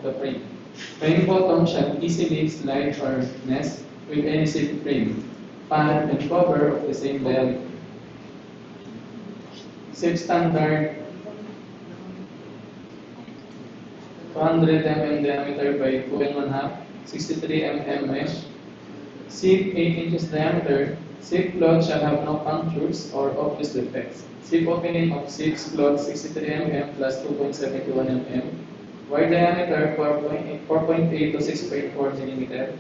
the frame. Frame bottom shall easily slide or nest with any zip frame, pan, and cover of the same diameter. Zip standard 200 mm diameter by 2 and 1/2, 63 mm mesh. Zip 8 inches diameter. Zip cloth shall have no punctures or obvious defects. Zip opening of zip cloth 63 mm plus 2.71 mm. Wide diameter 4.8 to 6.4 mm.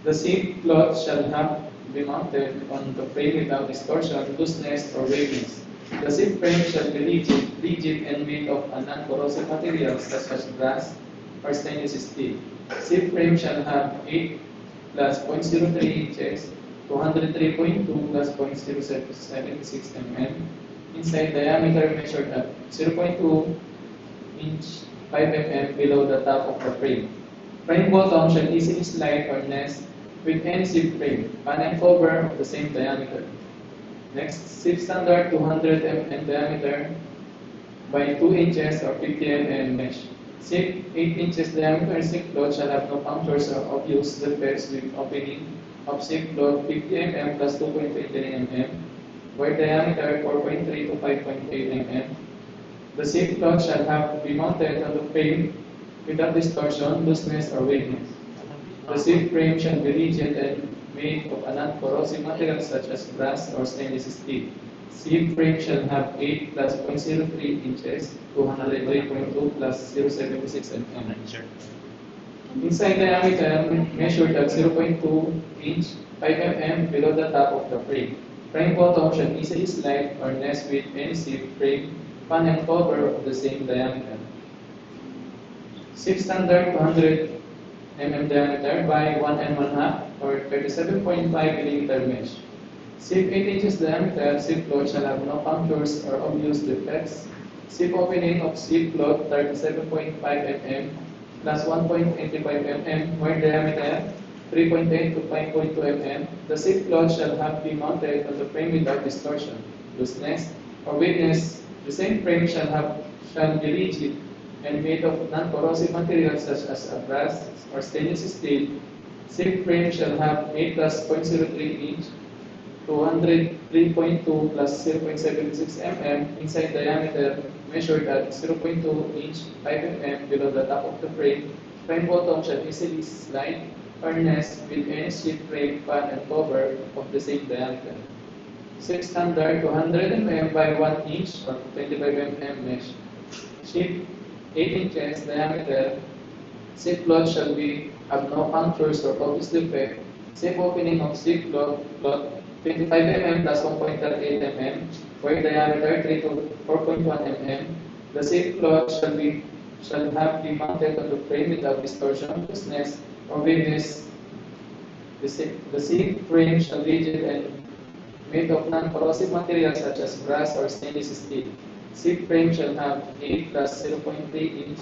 The zip cloth shall have be mounted on the frame without distortion, looseness, or waviness. The zip frame shall be rigid and made of a non-corrosive material such as brass or stainless steel. Zip frame shall have 8 plus 0.03 inches, 203.2 plus 0.076 mm. Inside diameter measured at 0.2 inch 5 mm below the top of the frame. Frame bottom shall easily slide or nest with any zip frame, pan and cover of the same diameter. Next, zip standard 200 mm diameter by 2 inches or 50 mm mesh. Zip 8 inches diameter zip cloth shall have no punctures or obvious defects with opening of zip cloth 50 mm plus 2.29 mm. Wide diameter 4.3 to 5.8 mm. The zip cloth shall have to be mounted on the frame without distortion, looseness, or waviness. The zip frame shall be rigid and made of a non-corrosive material such as brass or stainless steel. Zip frame shall have 8 plus 0.03 inches, 203.2 plus 0.76 mm. Inside diameter measured at 0.2 inch, 5 mm below the top of the frame. Frame bottom shall easily slide or nest with any zip frame, pan and cover of the same diameter. Zip standard 200 mm diameter by 1 and 1/2 or 37.5 mm mesh. Zip 8 inches diameter zip cloth shall have no punctures or obvious defects. Zip opening of zip cloth 37.5 mm plus 1.85 mm wide diameter 3.8 to 5.2 mm. The zip cloth shall have been mounted on the frame without distortion, looseness, or weakness. The same frame shall be rigid and made of non-corrosive materials such as brass or stainless steel. Zip frame shall have 8 plus 0.03 inch, 203.2 plus 0.76 mm inside diameter measured at 0.2 inch 5 mm below the top of the frame. Frame bottom shall easily slide or nest with any zip frame, pan, and cover of the same diameter. Zip standard 200 mm by 1 inch or 25 mm mesh. Zip 8 inches diameter. Zip cloth shall have no punctures or obvious defect. Zip opening of zip cloth 25 mm plus 1.38 mm. Wide diameter 3 to 4.1 mm. The zip cloth shall have been mounted on the frame without distortion, looseness, or weakness. The zip frame shall be rigid and made of non-corrosive materials such as brass or stainless steel. Zip frame shall have 8 plus 0.3 inch,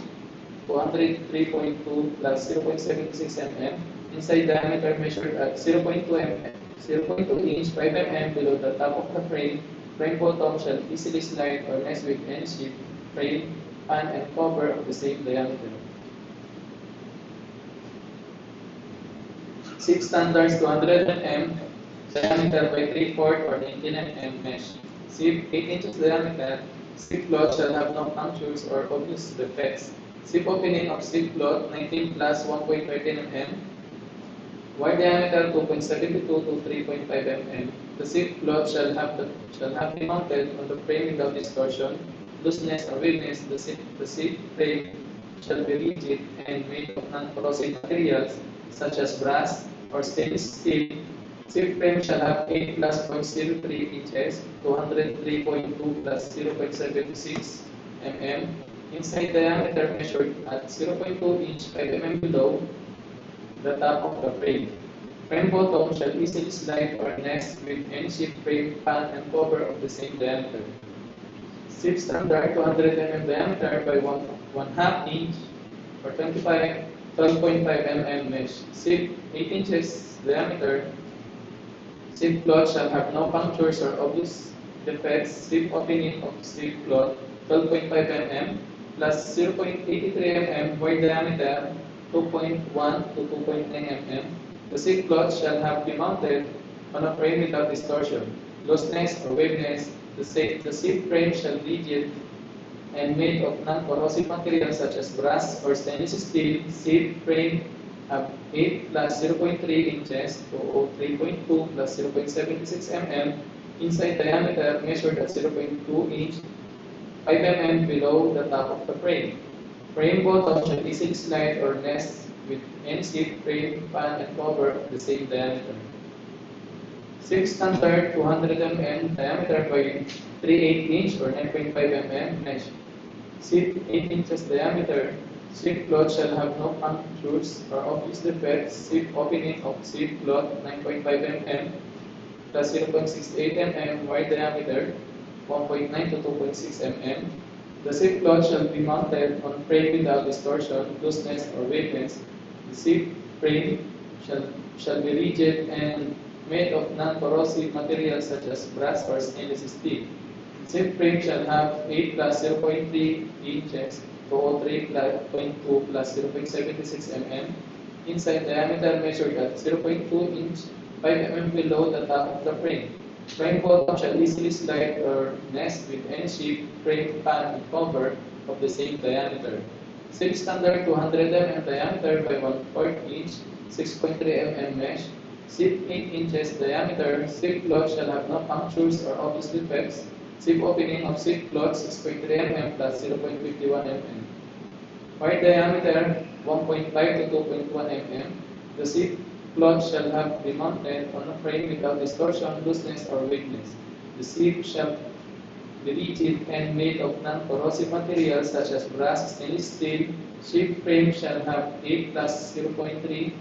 203.2 plus 0.76 mm. Inside diameter measured at 0.2 mm, 0.2 inch, 5 mm below the top of the frame. Frame bottom shall easily slide or nest with any zip frame, pan, and cover of the same diameter. Zip standards 200 mm diameter by 3/4 or 19 mm mesh. Zip 8 inches diameter. Zip cloth shall have no punctures or obvious defects. Zip opening of zip cloth 19 plus 1.13 mm. Wide diameter 2.72 to 3.5 mm. The zip cloth shall have been mounted on the frame without distortion, looseness, or weakness. The zip frame shall be rigid and made of non-corrosive materials such as brass or stainless steel. Zip frame shall have 8 plus 0.03 inches, 203.2 plus 0.76 mm. Inside diameter measured at 0.2 inch 5 mm below the top of the frame. Frame bottom shall easily slide or nest with any zip frame, pan, and cover of the same diameter. Zip standard 200 mm diameter by 1/2 inch or 12.5 mm mesh. Zip 8 inches diameter. Zip cloth shall have no punctures or obvious defects. Zip opening of zip cloth 12.5 mm. plus 0.83 mm wide diameter 2.1 to 2.9 mm. The seat cloth shall have be mounted on a frame without distortion, looseness or waviness. The seat frame shall be rigid and made of non-corrosive materials such as brass or stainless steel. Seat frame have 8 plus 0.3 inches to 3.2 plus 0.76 mm inside diameter measured at 0.2 inch 5 mm below the top of the frame. Frame bottom should easily slide or nest with any seat frame, fan, and cover of the same diameter. 6 standard 200 mm diameter by 3/8 inch or 9.5 mm mesh. Seat 8 inches diameter. Seat cloth shall have no punctures or obvious defects. Seat opening of seat cloth 9.5 mm plus 0.68 mm wide diameter 1.9 to 2.6 mm. The seat cloth shall be mounted on frame without distortion, looseness, or waviness. The seat frame shall be rigid and made of non-corrosive materials such as brass or stainless steel. Seat frame shall have 8 plus 0.3 inches to 3.2 plus 0.76 mm inside diameter measured at 0.2 inch 5 mm below the top of the frame. Frame bottom shall easily slide or nest with any shape, frame, pan, and cover of the same diameter. Seat standard 200 mm diameter by 1/4 inch 6.3 mm mesh. Seat 8 inches diameter. Seat cloth shall have no punctures or obvious defects. Seat opening of seat cloth 6.3 mm plus 0.51 mm. Wide diameter 1.5 to 2.1 mm. The seat cloth shall have be mounted on a frame without distortion, looseness, or weakness. The seat shall be rigid and made of non-corrosive materials such as brass, stainless steel. Seat frame shall have 8 plus 0.3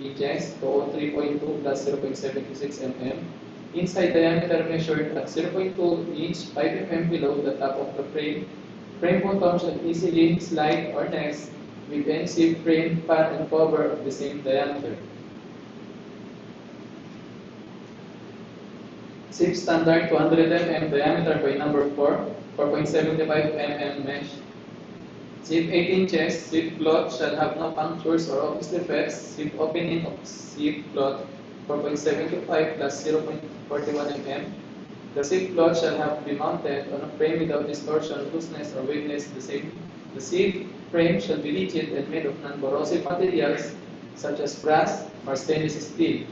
inches to 3.2 plus 0.76 mm. Inside diameter measured at 0.2 inch 5 mm below the top of the frame. Frame bottom shall easily slide or nest with any seat frame, pan, and cover of the same diameter. 6 standard 200 mm diameter by number 4, 4.75 mm mesh. Seat 8 inches. Seat cloth shall have no punctures or obvious defects. Seat opening of seat cloth 4.75 plus 0.41 mm. The seat cloth shall have be mounted on a frame without distortion, looseness, or weakness. The seat frame shall be rigid and made of non-corrosive materials such as brass or stainless steel.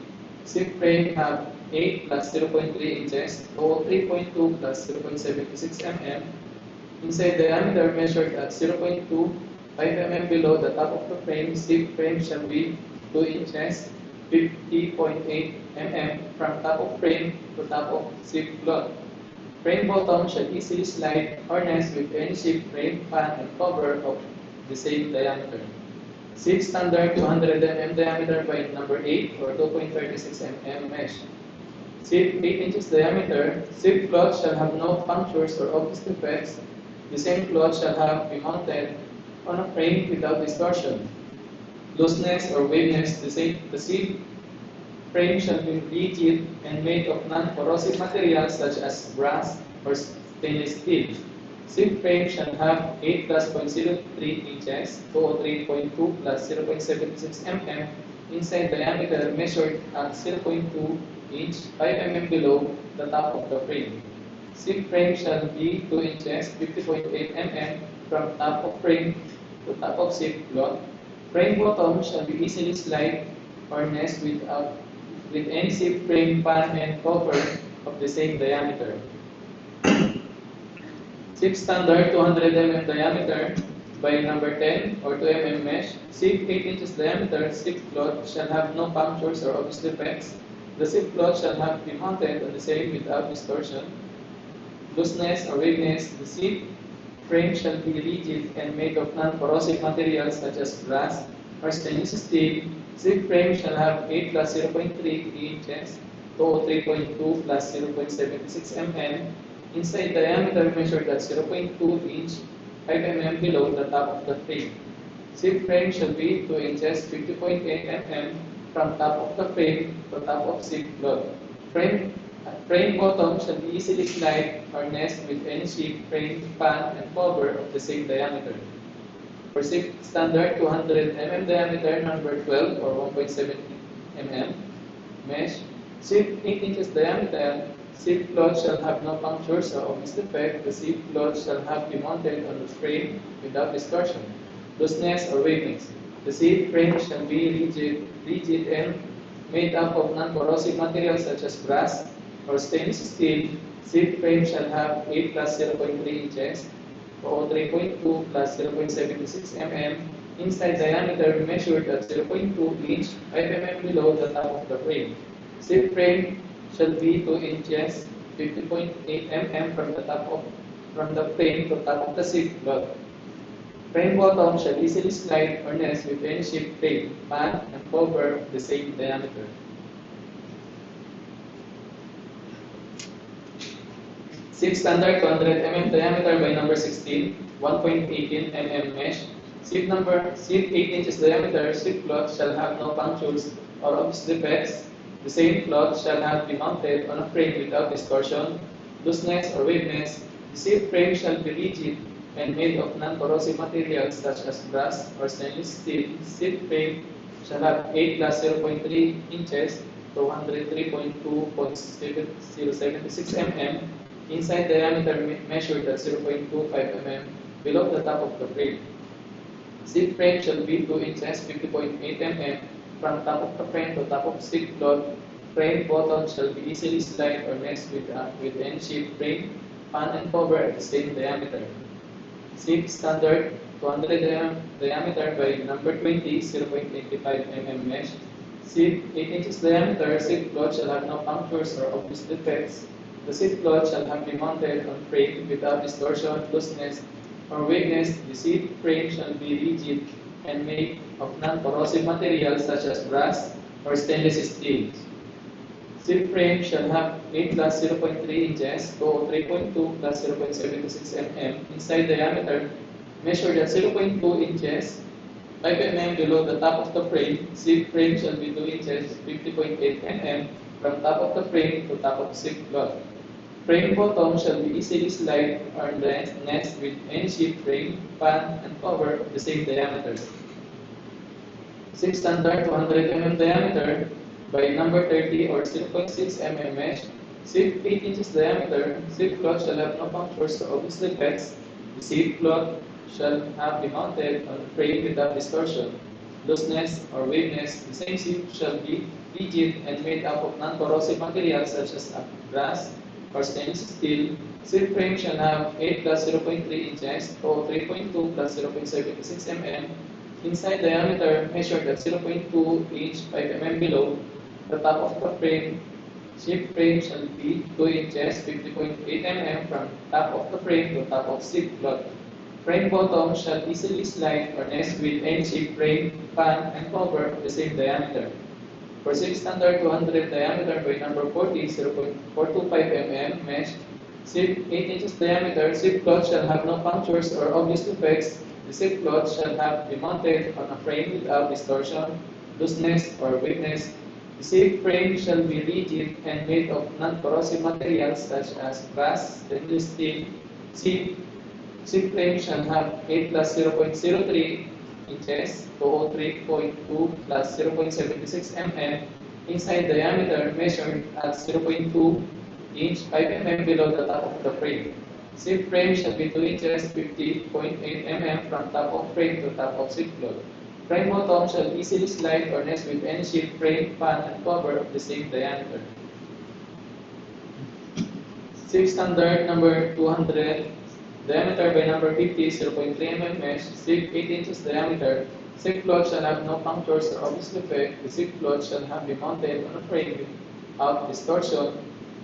Seat frame have 8 plus 0.3 inches to 3.2 plus 0.76 mm. Inside diameter measured at 0.2 5 mm below the top of the frame. Seat frame shall be 2 inches 50.8 mm from top of frame to top of seat cloth. Frame bottom shall easily slide or nest with any shape, frame, pan, and cover of the same diameter. Seat standard 200 mm diameter by number 8 or 2.36 mm mesh. Seat 8 inches diameter. Seat cloth shall have no punctures or obvious defects. The same cloth shall have be mounted on a frame without distortion, looseness, or waviness. The seat frame shall be rigid and made of non-corrosive materials such as brass or stainless steel. Seat frame shall have 8 plus 0.03 inches to 3.2 plus 0.76 mm inside diameter measured at 0.2 inch 5 mm below the top of the frame. Seat frame shall be 2 inches 50.8 mm from top of frame to top of seat cloth. Frame bottom shall be easily slide or nest with any seat frame, pan, and cover of the same diameter. Seat standard 200 mm diameter by number 10 or 2 mm mesh. Seat 8 inches diameter. Seat cloth shall have no punctures or obvious defects. The seat cloth shall have be mounted on the same without distortion, looseness, or weakness. The seat frame shall be rigid and made of non-corrosive materials such as brass or stainless steel. Seat frame shall have 8 plus 0.3 inches to 3.2 plus 0.76 mm inside diameter measured at 0.2 inch 5 mm below the top of the frame. Seat frame shall be 2 inches 50.8 mm from top of the frame to top of seat cloth. Frame bottom shall be easily slide or nest with any shape, frame, pan, and cover of the same diameter. For SIP standard, 200 mm diameter, number 12 or 1.7 mm mesh. SIP 8 inches diameter. SIP cloth shall have no punctures or obvious defect. The SIP cloth shall have be mounted on the frame without distortion, looseness, or waviness. The SIP frame shall be rigid and made up of non-corrosive materials such as brass or stainless steel. SIP frame shall have 8 plus 0.3 inches or 3.2 plus 0.76 mm inside diameter measured at 0.2 inch 5 mm below the top of the frame. SIP frame shall be 2 inches 50.8 mm from the frame to top of the SIP cloth. Frame bottom shall easily slide or nest with any shaped frame, pan, and cover of the same diameter. SIP standard 200 mm diameter by number 16, 1.18 mm mesh. SIP 8 inches diameter, SIP cloth shall have no punctures or obvious defects. The same cloth shall have be mounted on a frame without distortion, looseness, or waviness. The SIP frame shall be rigid and made of non-corrosive materials such as brass or stainless steel. SIP frame shall have 8 plus 0.3 inches to 103.2.076 mm inside diameter measured at 0.25 mm below the top of the frame. SIP frame shall be 2 inches 50.8 mm from top of the frame to top of SIP cloth. Frame bottom shall be easily slide or nest with any shaped frame, pan, and cover at the same diameter. SIP standard 200 mm diameter by number 20, 0.85 mm mesh. SIP 8 inches diameter, SIP cloth shall have no punctures or obvious defects. The SIP cloth shall have been mounted on frame without distortion, looseness, or weakness. The SIP frame shall be rigid and made of non-corrosive materials such as brass or stainless steel. SIP frame shall have 8 plus 0.3 inches to 3.2 plus 0.76 mm inside diameter measured at 0.2 inches 5 mm below the top of the frame. SIP frame shall be 2 inches 50.8 mm from top of the frame to top of SIP cloth. Frame bottom shall be easily slide or nest with any shaped frame, pan, and cover of the same diameter. SIP standard 200 mm diameter by number 30 or 0.6 mm mesh. SIP 8 inches diameter. SIP cloth shall have no punctures or obvious defects. The SIP cloth shall have be mounted on a frame without distortion, looseness, or waviness. The same SIP shall be rigid and made up of non-corrosive materials such as brass or stainless steel. SIP frame shall have 8 plus 0.3 inches or 3.2 plus 0.76 mm inside diameter measured at 0.2 inch 5 mm below the top of the frame. SIP frame shall be 2 inches 50.8 mm from top of the frame to top of SIP cloth. Frame bottom shall easily slide or nest with any SIP frame, pan, and cover of the same diameter. For SIP standard 200 diameter by number 40, 0.425 mm mesh. SIP 8 inches diameter, SIP cloth shall have no punctures or obvious defects. The SIP cloth shall have be mounted on a frame without distortion, looseness, or weakness. The SIP frame shall be rigid and made of non-corrosive materials such as brass, stainless steel. SIP frame shall have 8 plus 0.03 inches to 3.2 plus 0.76 mm inside diameter measured at 0.2 inch 5 mm below the top of the frame. SIP frame shall be 2 inches 50.8 mm from top of frame to top of SIP cloth. Frame bottom shall easily slide or nest with any SIP frame, pan, and cover of the same diameter. SIP standard number 200 diameter by number 50, 0.3 mm mesh. SIP 8 inches diameter. SIP cloth shall have no punctures or obvious defect. The SIP cloth shall have been mounted on a frame without distortion,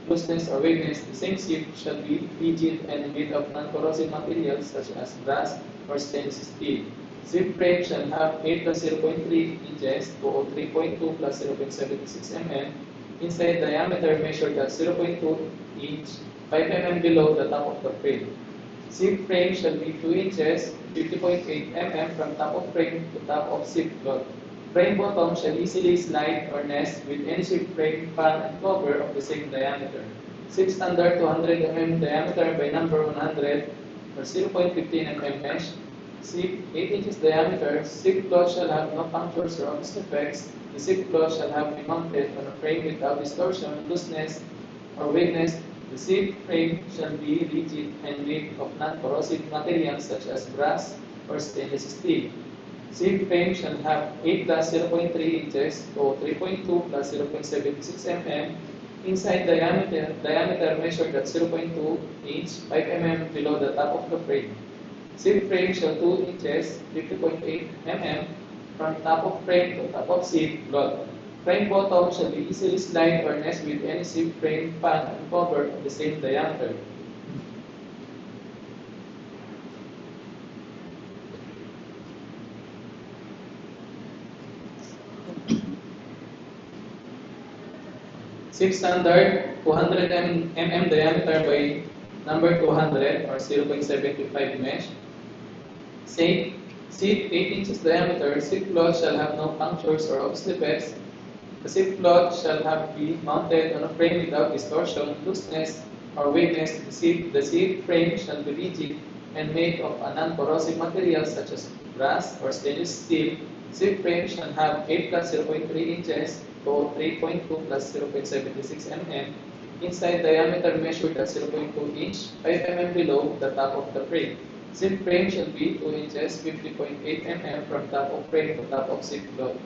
looseness, or weakness. The same SIP shall be rigid and made of non-corrosive materials such as brass or stainless steel. SIP frame shall have 8 plus 0.3 inches to 3.2 plus 0.76 mm inside diameter measured at 0.2 inch 5 mm below the top of the frame. SIP frame shall be 2 inches 50.8 mm from top of frame to top of SIP cloth. Frame bottom shall easily slide or nest with any SIP frame, pan, and cover of the same diameter. SIP standard 200 mm diameter by number 100 or 0.15 mm mesh. Sieve 8 inches diameter. Sieve cloth shall have no punctures or obvious defects. The sieve cloth shall have be mounted on a frame without distortion, looseness, or weakness. The sieve frame shall be rigid and made of non-corrosive materials such as brass or stainless steel. Sieve frame shall have 8 plus 0.3 inches to 3.2 plus 0.76 mm inside diameter measured at 0.2 inch 5 mm below the top of the frame. Sieve frame shall 2 inches 50.8 mm from top of frame to top of sieve cloth. Frame bottom shall be easily slide or nest with any sieve frame pan and cover of the same diameter. Sieve standard 200 mm diameter by number 200 or 0.75 mesh. Sieve 8 inches diameter. Sieve cloth shall have no punctures or obvious defects. The sieve cloth shall have be mounted on a frame without distortion, looseness, or weakness. The sieve frame shall be rigid and made of a non-corrosive material such as brass or stainless steel. Sieve frame shall have 8 plus 0.3 inches to 3.2 plus 0.76 mm inside diameter measured at 0.2 inch 5 mm below the top of the frame. Sieve frame shall be 2 inches 50.8 mm from top of frame to top of sieve cloth.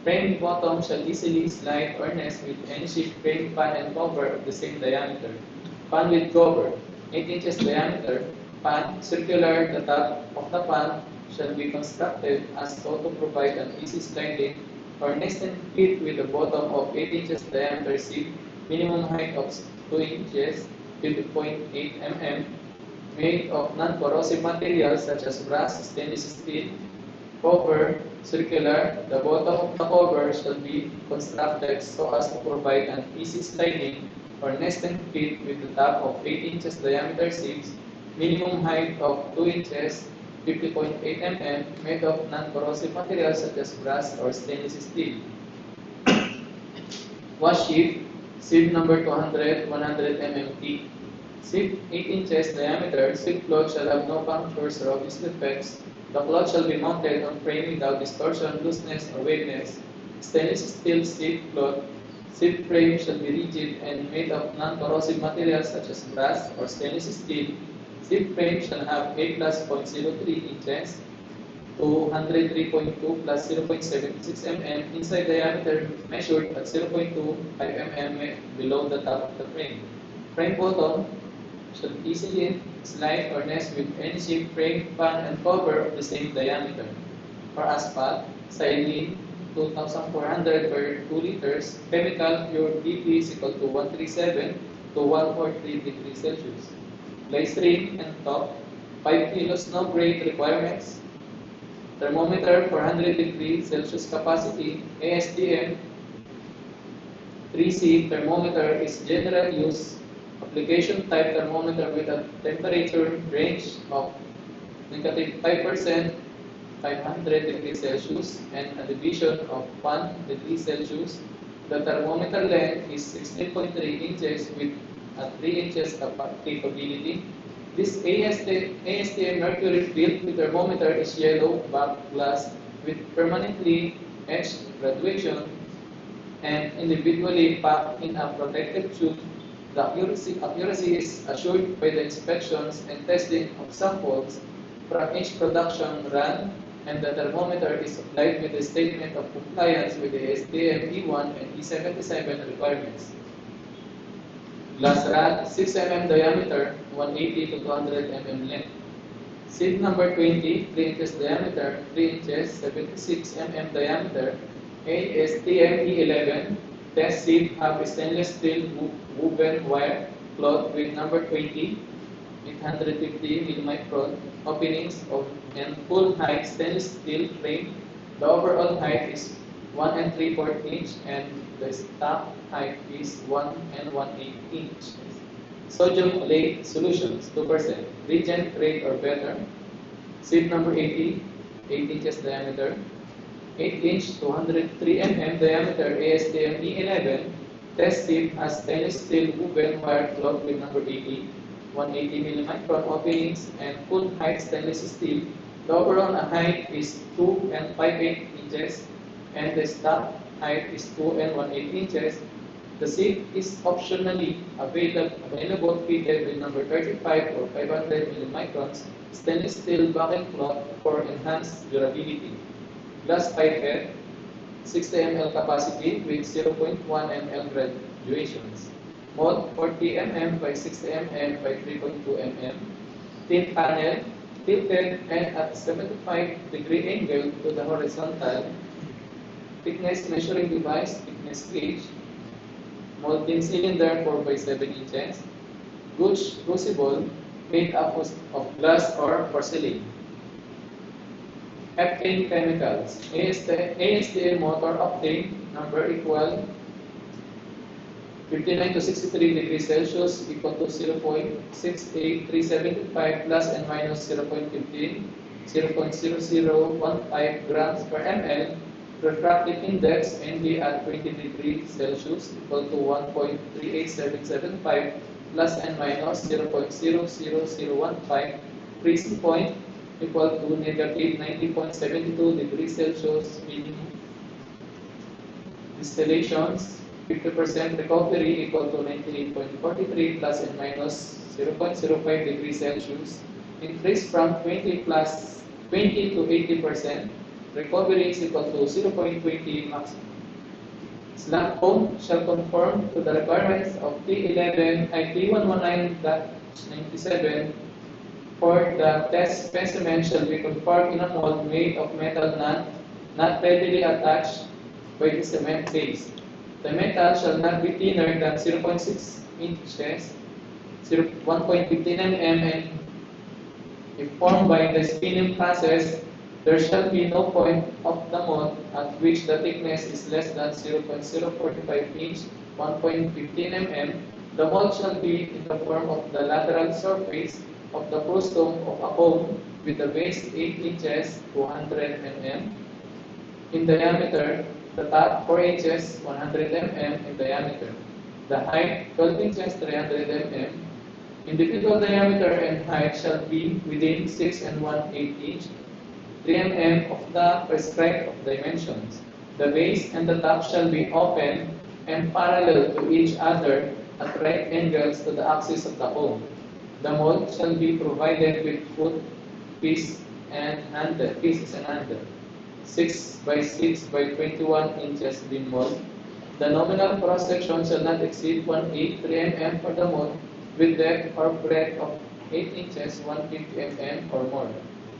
Frame bottom shall easily slide or nest with any sieve frame pan and cover of the same diameter. Pan with cover 8 inches diameter. Pan circular. The top of the pan shall be constructed as so to provide an easy sliding or nesting fit with the bottom of 8 inches diameter sieve, minimum height of 2 inches 50.8 mm, made of non-corrosive materials such as brass, stainless steel. Cover circular. The bottom of the cover shall be constructed so as to provide an easy sliding or nesting fit with the top of 8 inches diameter sieves, minimum height of 2 inches 50.8 mm, made of non-corrosive materials such as brass or stainless steel. Wash sieve, sieve number 200, 100 mm thick. Sieve 8 inches diameter. Sieve cloth shall have no punctures or obvious defects. The cloth shall be mounted on frame without distortion, looseness, or weakness. Stainless steel sieve cloth. Sieve frame shall be rigid and made of non-corrosive materials such as brass or stainless steel. Sieve frame shall have 8 plus 0.03 inches to 103.2 plus 0.76 mm inside diameter measured at 0.25 mm below the top of the frame. Frame bottom should easily slide or nest with any sieve frame, pan, and cover of the same diameter. For asphalt, xylene 2,400 per 2 liters, chemical pure DP is equal to 137 to 143 degrees Celsius. Glycerin and top, 5 kilos no grade requirements. Thermometer 400 degrees Celsius capacity, ASTM 3C thermometer is general use. Application type thermometer with a temperature range of -5%, 500 degrees Celsius, and a division of 1 degree Celsius. The thermometer length is 16.3 inches with a 3 inches capability. This ASTM mercury filled with thermometer is yellow back glass with permanently etched graduation and individually packed in a protective tube. The accuracy is assured by the inspections and testing of samples from each production run, and the thermometer is supplied with a statement of compliance with the STM E1 and E77 requirements. Glass rod, 6 mm diameter, 180 to 200 mm length. Sieve number 20, 3 inches diameter, 3 inches, 76 mm diameter, ASTM E11. Test sieve have stainless steel woven wire cloth with number 20, 850 mm openings and full height stainless steel frame. The overall height is 1 3/4 inch and the stock height is 1 1/8 inch. Sodium oxalate solutions 2%, reagent grade or better. Sieve number 80, 8 inches diameter. 8 inch 203 mm diameter ASTM E11 test sieve has stainless steel woven wire cloth with number 80, 180 mm openings and full height stainless steel. The overall height is 2 and 5/8 inches, and the stack height is 2 and 1/8 inches. The seat is optionally available fitted with number 35 or 500 mm stainless steel backing cloth for enhanced durability. Glass pipette, 60 ml capacity with 0.1 ml graduations. Mold 40 mm by 60 mm by 3.2 mm. Thin panel, tilted and at 75-degree angle to the horizontal. Thickness measuring device, thickness gauge. Molding cylinder 4 by 7 inches. Goods crucible made up of glass or porcelain. Octane chemicals. ASTM motor octane number equal 59 to 63 degrees Celsius equal to 0.68375 plus and minus 0.15, 0.0015 grams per ml. Refractive index ND at 20 degrees Celsius equal to 1.38775 plus and minus 0.00015. Freezing point equal to negative 90.72 degrees Celsius. Minimum distillations 50% recovery equal to 98.43 plus and minus 0.05 degrees Celsius. Increase from 20 to 80%. Recovery is equal to 0.20 maximum. Slab cone shall conform to the requirements of T119-97 for the test specimen shall be conformed in a mold made of metal not readily attached by the cement base. The metal shall not be thinner than 0.6 inches, 1.15 mm, and if formed by the spinning process, there shall be no point of the mold at which the thickness is less than 0.045 inch, 1.15 mm. The mold shall be in the form of the lateral surface of the frustum of a cone with the base 8 inches, 200 mm in diameter, the top 4 inches, 100 mm in diameter, the height 12 inches, 300 mm. Individual diameter and height shall be within 6 and 1/8 inch, 3 mm of the prescribed dimensions. The base and the top shall be open and parallel to each other at right angles to the axis of the cone. The mold shall be provided with foot, pieces and handle. 6 by 6 by 21 inches beam mold. The nominal cross section shall not exceed 1/8 3 mm for the mold with depth or breadth of 8 inches 150 mm or more.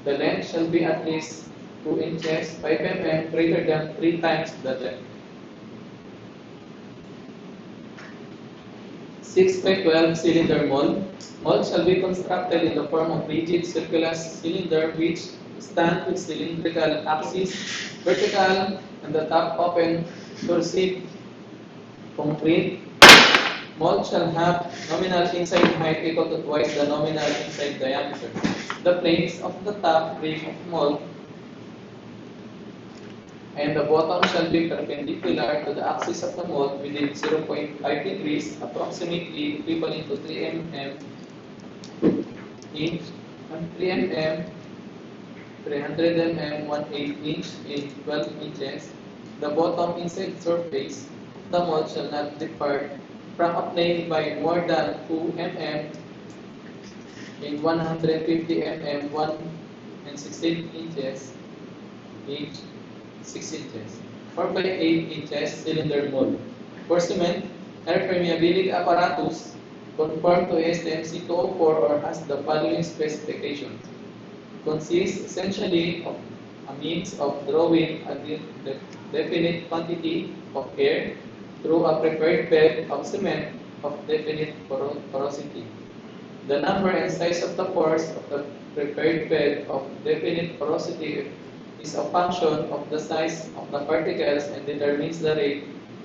The length shall be at least 2 inches 5 mm greater than 3 times the depth. 6 by 12 cylinder mold. Mold shall be constructed in the form of rigid circular cylinder which stand with cylindrical axis vertical and the top open to receive concrete. Mold shall have nominal inside height equal to twice the nominal inside diameter. The planes of the top rim of mold and the bottom shall be perpendicular to the axis of the mold within 0.5 degrees, approximately equivalent to 3 mm inch and 3 mm 300 mm 1/8 inch in 12 inches. The bottom inside surface of the mold shall not depart from a plane by more than 2 mm in 150 mm 1 and 16 inches inch 6 inches. 4 by 8 inches cylinder mold. For cement, air permeability apparatus conform to ASTM C204 or has the following specifications. Consists essentially of a means of drawing a definite quantity of air through a prepared bed of cement of definite porosity. The number and size of the pores of the prepared bed of definite porosity is a function of the size of the particles and determines the rate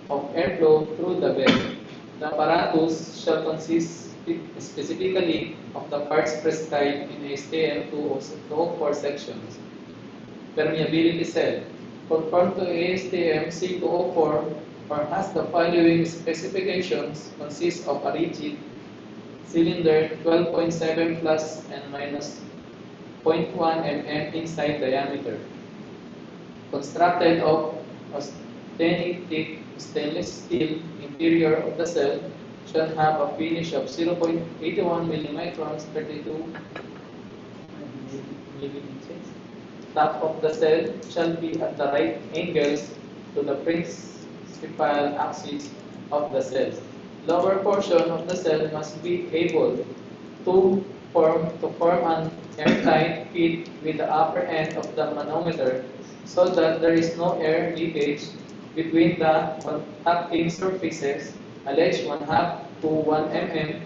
of airflow through the bed. The apparatus shall consist specifically of the parts prescribed in ASTM 204 sections. Permeability cell conform to ASTM C204 or has the following specifications, consists of a rigid cylinder 12.7 plus and minus 0.1 mm inside diameter. Constructed of austenitic thick stainless steel interior of the cell shall have a finish of 0.81 mm 32 millimeters. Top of the cell shall be at the right angles to the principal axis of the cell. Lower portion of the cell must be able to form an airtight fit with the upper end of the manometer so that there is no air leakage between the contacting surfaces. A ledge 1/2 to 1 mm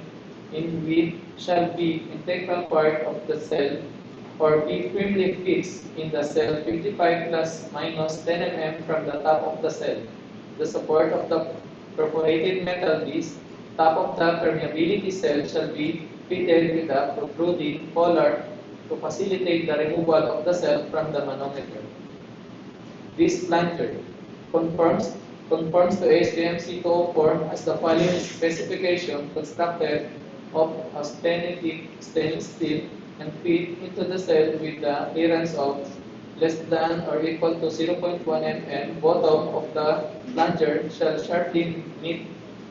in width shall be integral part of the cell or be firmly fixed in the cell 55 plus minus 10 mm from the top of the cell. The support of the perforated metal disc top of the permeability cell shall be fitted with a protruding collar to facilitate the removal of the cell from the manometer. This plunger conforms to ASTM C204 as the following specification constructed of austenitic stainless steel and fit into the cell with the clearance of less than or equal to 0.1 mm. Bottom of the plunger shall sharply meet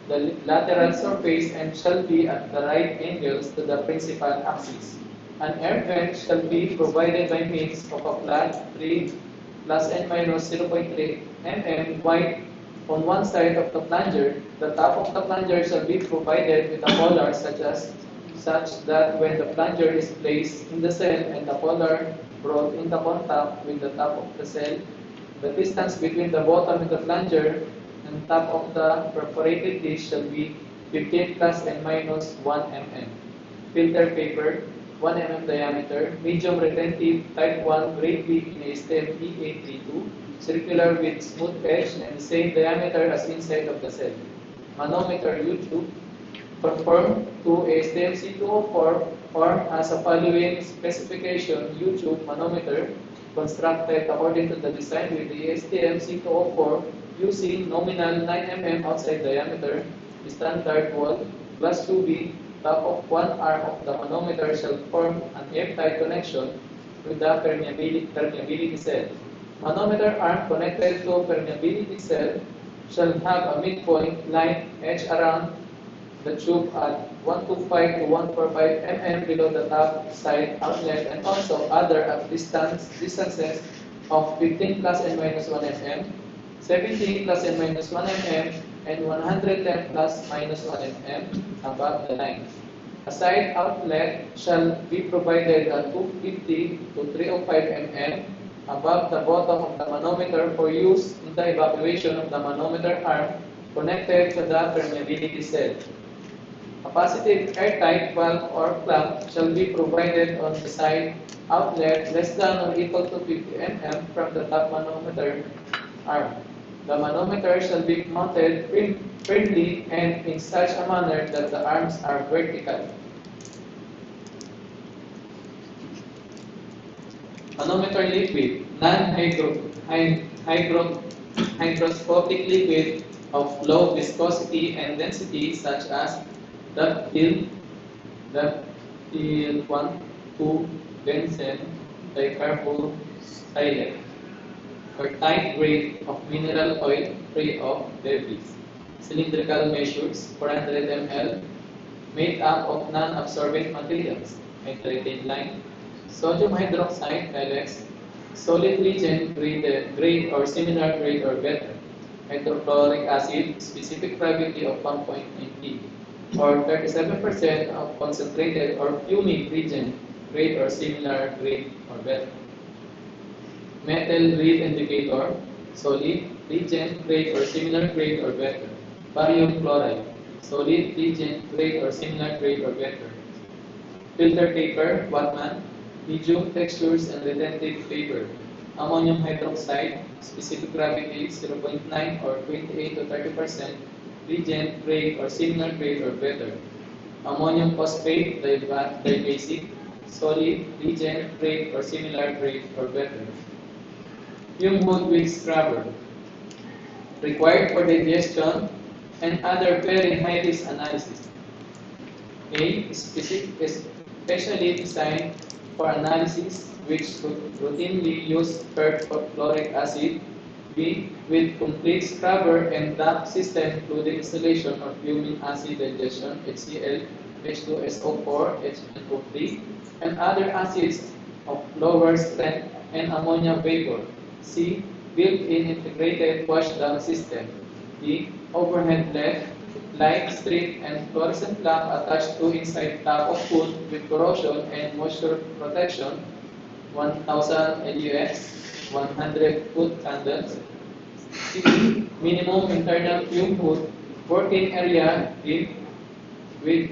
the lateral surface and shall be at the right angles to the principal axis. An air vent shall be provided by means of a flat 3 plus and minus 0.3 mm wide on one side of the plunger. The top of the plunger shall be provided with a collar such that when the plunger is placed in the cell and the collar brought into contact with the top of the cell, the distance between the bottom of the plunger and top of the perforated disc shall be 15 plus and minus 1 mm. Filter paper, 1 mm diameter, medium retentive type 1 grade B in ASTM E832, circular with smooth edge and the same diameter as inside of the cell. Manometer U-tube, conform to ASTM C204, form as a following specification U-tube manometer constructed according to the design with the ASTM C204 using nominal 9 mm outside diameter, standard wall, glass tubing, top of one arm of the manometer shall form an airtight connection with the permeability cell. Manometer arm connected to permeability cell shall have a midpoint line edge around the tube at 125 to 145 mm below the top side outlet and also other at distances of 15 plus and minus 1 mm, 70 plus and minus 1 mm, and 110 plus minus 1 mm above the line. A side outlet shall be provided at 250 to 305 mm above the bottom of the manometer for use in the evacuation of the manometer arm connected to the permeability cell. A positive airtight valve or clamp shall be provided on the side outlet less than or equal to 50 mm from the top manometer arm. The manometer shall be mounted firmly and in such a manner that the arms are vertical. Manometer liquid, non-hygroscopic liquid of low viscosity and density such as ductile 1,2-benzene dicarbonylate, or tight grade of mineral oil free of debris. Cylindrical measures, 400 ml, made up of non-absorbent materials, hydrated line, sodium hydroxide LX, solid reagent grade or similar grade or better, hydrochloric acid, specific gravity of 1.9 or 37% of concentrated or fuming reagent grade or similar grade or better. Metal read indicator, solid, reagent grade or similar grade or better. Barium chloride, solid, reagent grade or similar grade or better. Filter paper, Wattman, medium textures and retentive paper. Ammonium hydroxide, specific gravity 0.9 or 28 to 30%, reagent grade or similar grade or better. Ammonium phosphate, dibasic, solid, reagent grade or similar grade or better. Fume hood with scrubber, required for digestion and other very high-risk analysis. A specially designed for analysis, which routinely use perchloric acid. B. With complete scrubber and DAP system, including installation of fuming acid digestion, HCl, H2SO4, HNO3, and other acids of lower strength and ammonia vapor. C. Built-in integrated washdown system. D. Overhead left, light strip and fluorescent lamp attached to inside tap of food with corrosion and moisture protection, 1000 LUX, 100 foot candles. C. Minimum internal fume hood, working area deep with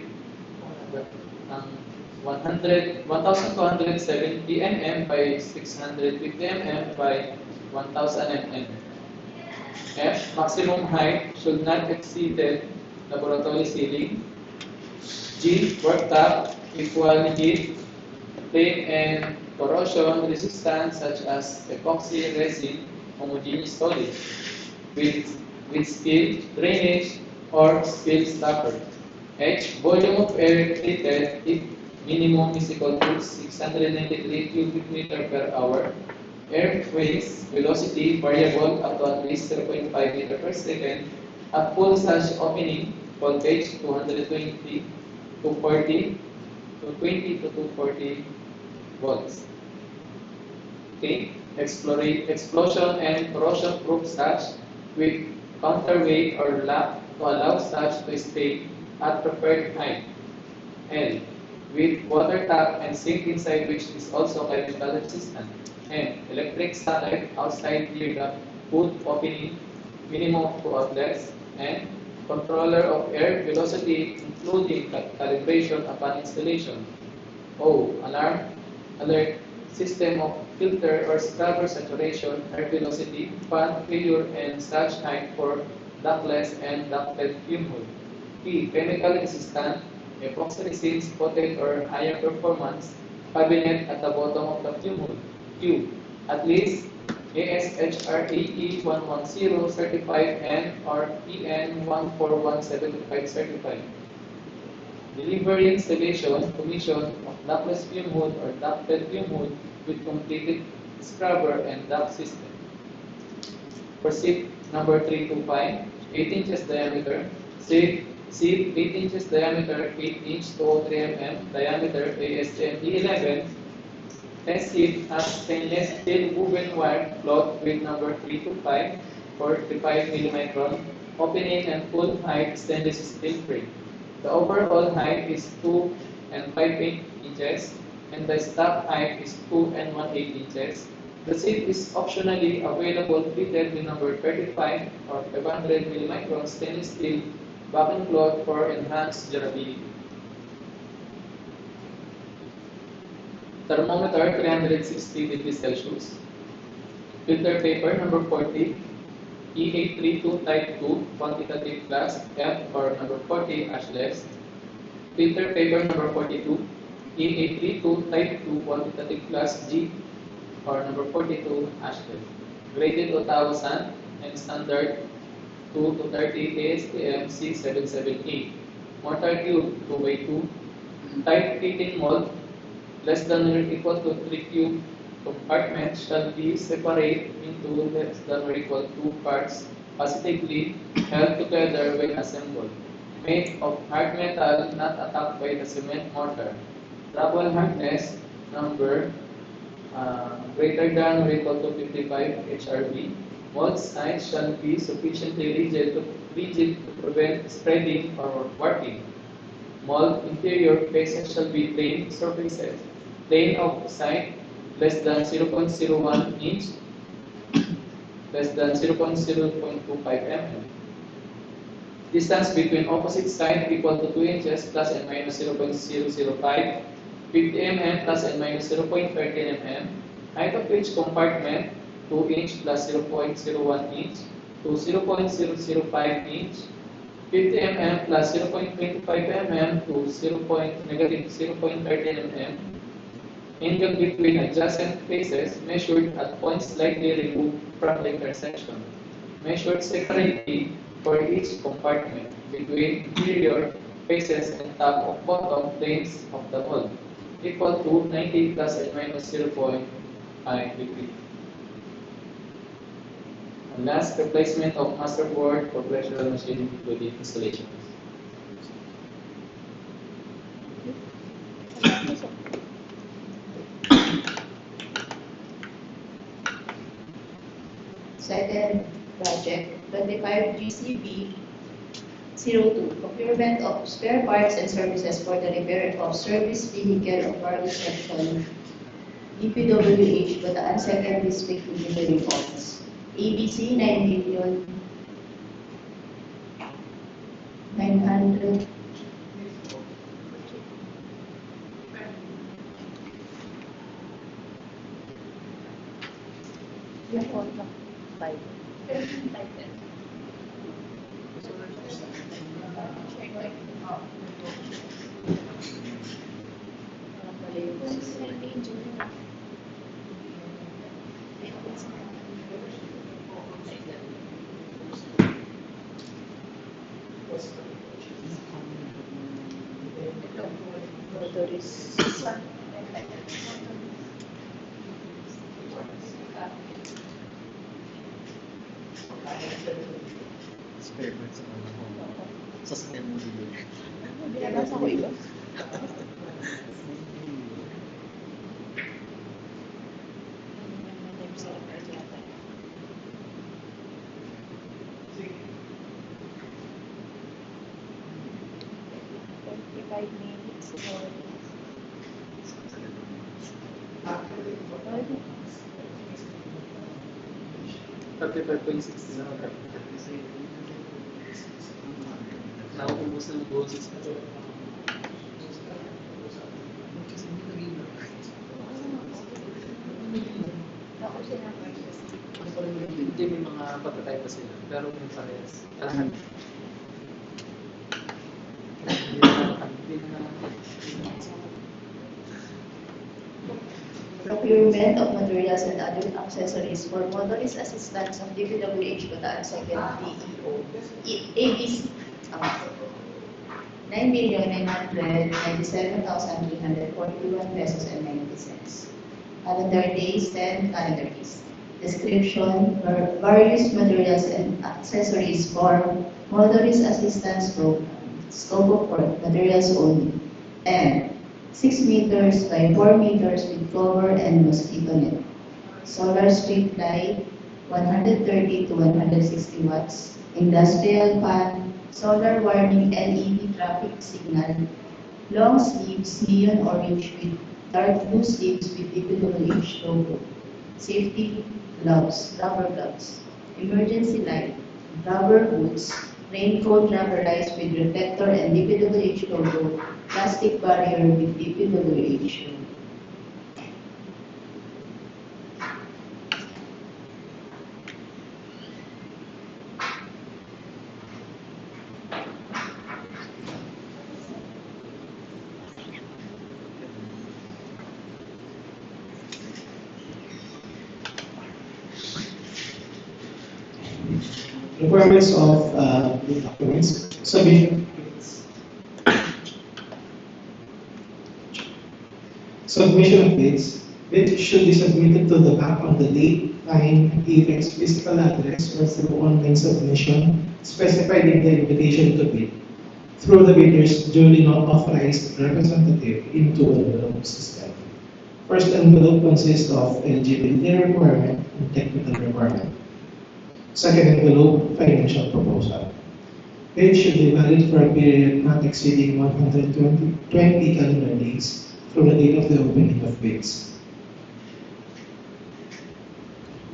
1270 mm by 650 mm by 1000 mm. F. Maximum height should not exceed the laboratory ceiling. G. Worktop equal heat, pain, and corrosion resistance such as epoxy resin, homogeneous solid, with spill, drainage, or spill stopper. H. Volume of air treated if minimum is equal to 693 cubic meter per hour. Air phase velocity variable up to at least 0.5 meter per second. At full sash opening, voltage 220 to 40 to 20 to 240 volts. Okay, explosion and corrosion proof sash with counterweight or lap to allow sash to stay at preferred height. L. With water tap and sink inside, which is also chemical resistant. M. Electric socket outside near the food opening, minimum of 2 outlets. And controller of air velocity, including calibration upon installation. O. Alarm alert system of filter or scrubber saturation, air velocity, fan failure, and such height for ductless and ducted fume hood. P. Chemical resistant, epoxy resin spotted or higher performance cabinet at the bottom of the fume hood. Q. At least ASHRAE 110 certified and or PN 14175 certified. Delivery installation, commission of ductless fume hood or ducted fume hood with completed scrubber and duct system. Proceed number 325, 8 inches diameter. Seat 8 inches diameter, 8 inch to 3 mm diameter ASTM E11. Test seat has stainless steel woven wire cloth with number 325 for 35 mm opening and full height stainless steel frame. The overall height is 2 and 5/8 inches and the stock height is 2 and 1/8 inches. The seat is optionally available fitted with number 35 or 500 mm stainless steel backing cloth for enhanced durability. Thermometer 360 degrees Celsius. Filter paper number 40, E832 type 2 quantitative class F or number 40 ashless. Filter paper number 42, E832 type 2 quantitative class G or number 42 ashless. Graded Ottawa sand and standard 2 to 30 ASTM C778. Mortar cube 2x2. Tight fitting mold less than or equal to 3 cube compartments shall be separated into less than or equal to 2 parts positively held together when assembled. Made of hard metal not attacked by the cement mortar. Trouble hardness number greater than or equal to 55 HRV. Mold sides shall be sufficiently rigid to prevent spreading or warping. Mold interior faces shall be plain surfaces. Plane of side less than 0.01 inch, less than 0.025 mm. Distance between opposite side equal to 2 inches plus and minus 0.005, 50 mm plus and minus 0.13 mm. Height of each compartment 2 inch plus 0.01 inch to 0.005 inch. 50 mm plus 0.25 mm to negative 0.13 mm. Angle between adjacent faces measured at points slightly removed from the intersection. Measured separately for each compartment between interior faces and top of bottom planes of the mold. equal to 90 plus and minus 0.5 degree. And last, replacement of master board for pleasural machine including installation. Second project, 25 GCB 02, procurement of spare parts and services for the repair of service vehicle of Barley Section, DPWH, Bataan Second District Engineering Office. ABC 9 million 900. Spare parts sa mga sasakyan mo dito. Nasa ko iba. Nauubos ng boses. Hindi, may mga pagkatay pa sila. Pero yung parehas. Kalahan. Procurement of materials and other accessories for motorist assistance of DPWH Bataan Second DEO. ABC. 9,997,341 pesos and 90 cents. Calendar days, 10 calendar days. Description, various materials and accessories for motorist assistance program. Scope of work, materials only. And 6 meters by 4 meters with cover and mosquito net. Solar street light, 130 to 160 watts. Industrial fan, solar warning LED traffic signal. Long sleeves, neon orange with dark blue sleeves with DPWH logo. Safety gloves, rubber gloves. Emergency light, rubber boots. Raincoat rubberized with reflector and DPWH logo. Plastic barrier with DPWH logo. Requirements of the documents. Submission of bids. Bids should be submitted to the back of the date, time, event's physical address or through online submission specified in the invitation to bid through the bidder's duly not authorized representative into an envelope system. First envelope consists of eligibility requirement and technical requirement. Second envelope, financial proposal. Bid should be valid for a period not exceeding 120 calendar days from the date of the opening of bids.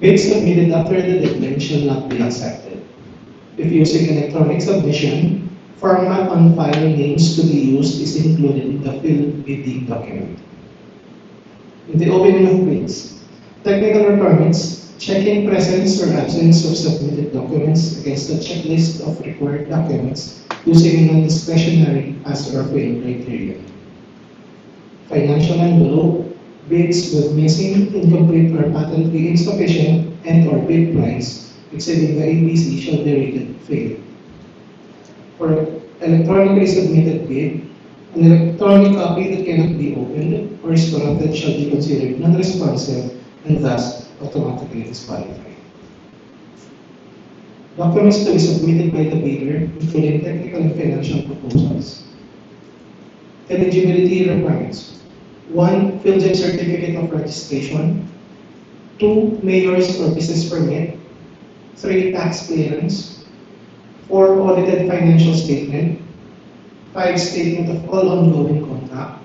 Bids submitted after the deadline shall not be accepted. If using electronic submission, format on file names to be used is included in the field bidding document. In the opening of bids, technical requirements. Checking presence or absence of submitted documents against the checklist of required documents using non-discretionary pass or fail criteria. Financial envelope, bids with missing, incomplete, or patently insufficient and/or bid price exceeding the ABC shall be rated fail. For electronically submitted bid, An electronic copy that cannot be opened or is corrupted shall be considered non-responsive and thus automatically disqualified. Documents to be submitted by the bidder, including technical and financial proposals. Eligibility requirements. 1. PhilGem certificate of registration. 2. Mayor's or business permit. 3. Tax clearance. 4. Audited financial statement. 5. Statement of all ongoing contract.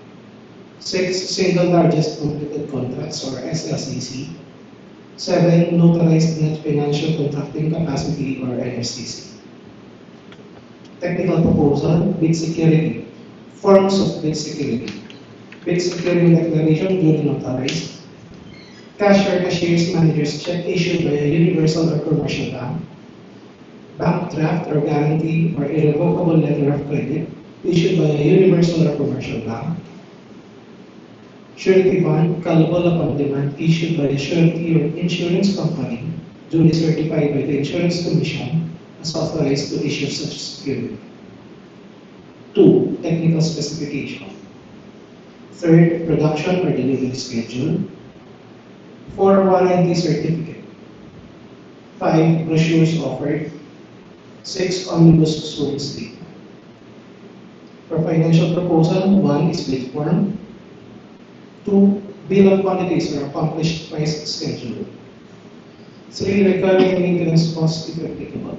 6. Single largest completed contracts or SLCC. 7. Notarized net financial contracting capacity or NFCC. Technical proposal, bid security. Forms of bid security. Bid security declaration duly notarized. Cash or cashier's manager's check issued by a universal or commercial bank. Bank draft or guarantee or irrevocable letter of credit issued by a universal or commercial bank. Surety bond, callable upon demand, issued by a surety or insurance company, duly certified by the Insurance Commission, as authorized to issue such security. 2. Technical specification. 3. Production or delivery schedule. 4. Warranty certificate. 5. Brochures offered. 6. Omnibus suing statement. For financial proposal, 1 is bid form. 2. Bill of quantities or accomplished price schedule. 3. Recurring maintenance costs if applicable.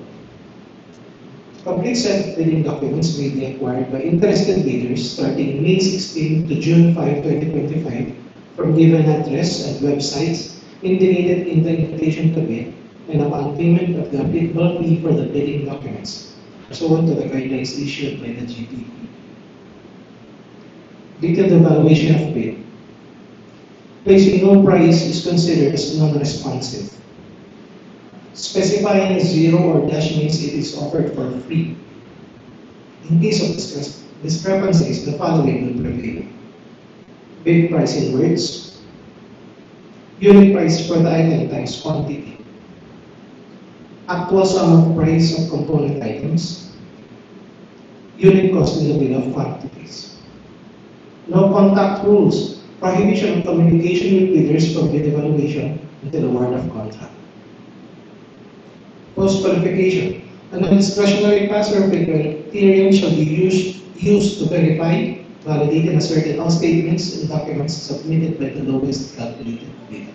Complete set of bidding documents may be acquired by interested bidders starting May 16 to June 5, 2025 from given address and websites indicated in the invitation to bid and upon payment of the applicable fee for the bidding documents pursuant to the guidelines issued by the GTP. Detailed evaluation of bid. Placing no price is considered as non-responsive. Specifying 0 or dash means it is offered for free. In case of discrepancies, the following will prevail. Bid price in words. Unit price for the item times quantity. Actual sum of price of component items. Unit cost in the bill of quantities. No contact rules. Prohibition of communication with bidders from bid evaluation until award of contract. Post-qualification. A non-discretionary pass-or fail criterion shall be used to verify, validate, and assert all statements and documents submitted by the lowest calculated bidder.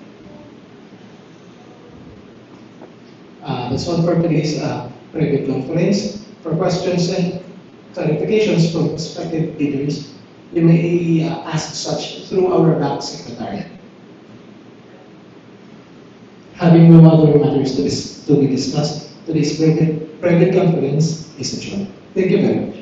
That's all for today's private conference. For questions and clarifications from prospective bidders, you may ask such through our bank secretary. Having no other matters to be discussed, today's private conference is adjourned. Thank you very much.